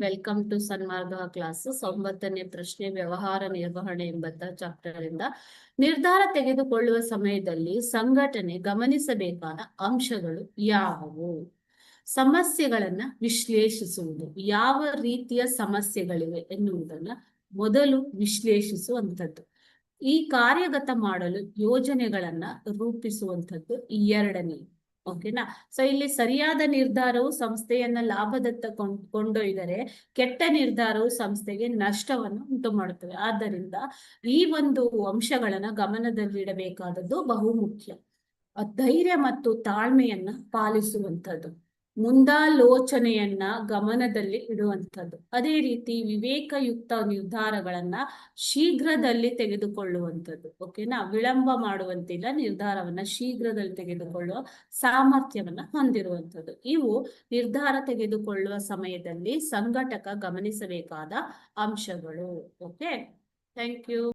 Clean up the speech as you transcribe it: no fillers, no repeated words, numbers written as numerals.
Welcome to Sanmarga classes. 9ನೇ ಪ್ರಶ್ನೆ ವ್ಯವಹಾರ ನಿರ್ವಹಣೆ ಎಂಬಂತ ಚಾಪ್ಟರ್ ಇಂದ ನಿರ್ಧಾರ ತೆಗೆದುಕೊಳ್ಳುವ ಸಮಯದಲ್ಲಿ ಸಂಘಟನೆ ಗಮನಿಸಬೇಕಾದ ಅಂಶಗಳು ಯಾವುವು? ಸಮಸ್ಯೆಗಳನ್ನ ವಿಶ್ಲೇಷಿಸುವುದು. ಯಾವ ರೀತಿಯ ಸಮಸ್ಯೆಗಳಿವೆ ಎನ್ನುವುದನ್ನ ಮೊದಲು ವಿಶ್ಲೇಷಿಸುವಂಥದ್ದು. ಈ ಕಾರ್ಯಗತ ಮಾಡಲು ಯೋಜನೆಗಳನ್ನ ರೂಪಿಸುವಂಥದ್ದು ಎರಡನೇ. ಓಕೆನಾ? ಸೊ ಇಲ್ಲಿ ಸರಿಯಾದ ನಿರ್ಧಾರವು ಸಂಸ್ಥೆಯನ್ನ ಲಾಭದತ್ತ ಕೊಂಡೊಯ್ದರೆ, ಕೆಟ್ಟ ನಿರ್ಧಾರವು ಸಂಸ್ಥೆಗೆ ನಷ್ಟವನ್ನು ಉಂಟು ಮಾಡುತ್ತವೆ. ಆದ್ದರಿಂದ ಈ ಒಂದು ಅಂಶಗಳನ್ನ ಗಮನದಲ್ಲಿಡಬೇಕಾದದ್ದು ಬಹುಮುಖ್ಯ. ಧೈರ್ಯ ಮತ್ತು ತಾಳ್ಮೆಯನ್ನ ಪಾಲಿಸುವಂಥದ್ದು, ಮುಂದಾಲೋಚನೆಯನ್ನ ಗಮನದಲ್ಲಿ ಇಡುವಂಥದ್ದು, ಅದೇ ರೀತಿ ವಿವೇಕಯುಕ್ತ ನಿರ್ಧಾರಗಳನ್ನ ಶೀಘ್ರದಲ್ಲಿ ತೆಗೆದುಕೊಳ್ಳುವಂಥದ್ದು. ಓಕೆನಾ? ವಿಳಂಬ ಮಾಡುವಂತಿಲ್ಲ, ನಿರ್ಧಾರವನ್ನ ಶೀಘ್ರದಲ್ಲಿ ತೆಗೆದುಕೊಳ್ಳುವ ಸಾಮರ್ಥ್ಯವನ್ನ ಹೊಂದಿರುವಂಥದ್ದು. ಇವು ನಿರ್ಧಾರ ತೆಗೆದುಕೊಳ್ಳುವ ಸಮಯದಲ್ಲಿ ಸಂಘಟಕ ಗಮನಿಸಬೇಕಾದ ಅಂಶಗಳು. Okay, thank you.